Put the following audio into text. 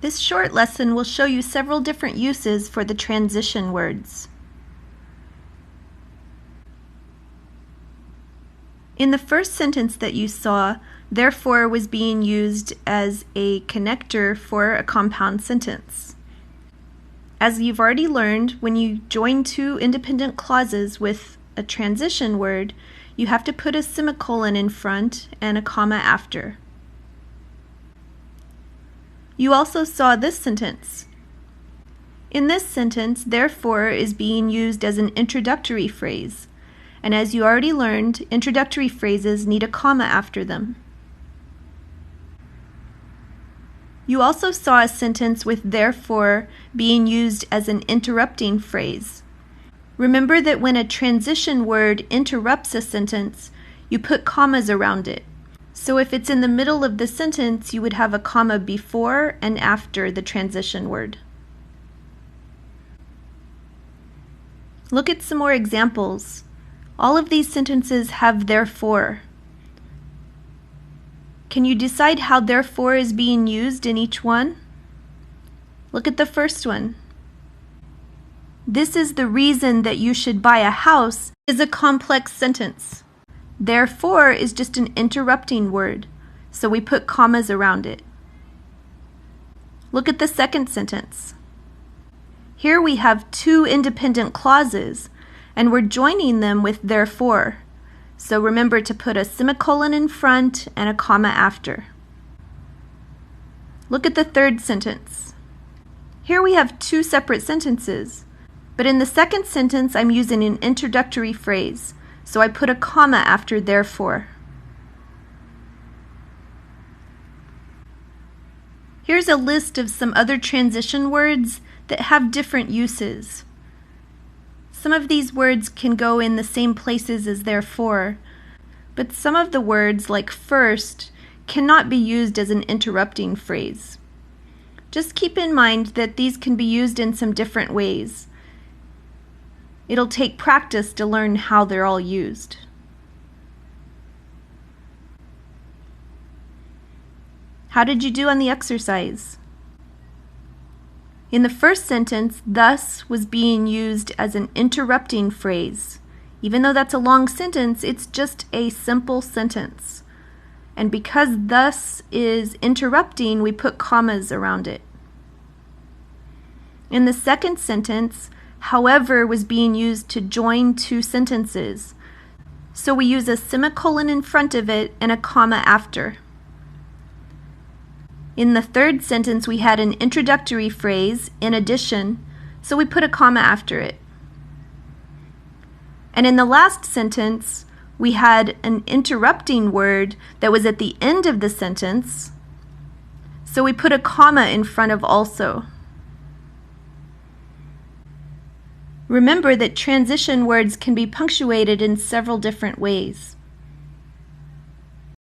This short lesson will show you several different uses for the transition words. In the first sentence that you saw, therefore was being used as a connector for a compound sentence. As you've already learned, when you join two independent clauses with a transition word, you have to put a semicolon in front and a comma after. You also saw this sentence. In this sentence, therefore is being used as an introductory phrase, and as you already learned, introductory phrases need a comma after them. You also saw a sentence with therefore being used as an interrupting phrase. Remember that when a transition word interrupts a sentence, you put commas around it. So if it's in the middle of the sentence, you would have a comma before and after the transition word. Look at some more examples. All of these sentences have therefore. Can you decide how therefore is being used in each one? Look at the first one. This is the reason that you should buy a house is a complex sentence. Therefore is just an interrupting word, so we put commas around it. Look at the second sentence. Here we have two independent clauses, and we're joining them with therefore. So remember to put a semicolon in front and a comma after. Look at the third sentence. Here we have two separate sentences, but in the second sentence I'm using an introductory phrase, so I put a comma after therefore. Here's a list of some other transition words that have different uses. Some of these words can go in the same places as therefore, but some of the words, like first, cannot be used as an interrupting phrase. Just keep in mind that these can be used in some different ways. It'll take practice to learn how they're all used. How did you do on the exercise? In the first sentence, thus was being used as an interrupting phrase. Even though that's a long sentence, it's just a simple sentence. And because thus is interrupting, we put commas around it. In the second sentence, however was being used to join two sentences. So we use a semicolon in front of it and a comma after. In the third sentence, we had an introductory phrase, in addition, so we put a comma after it. And in the last sentence, we had an interrupting word that was at the end of the sentence, so we put a comma in front of also. Remember that transition words can be punctuated in several different ways.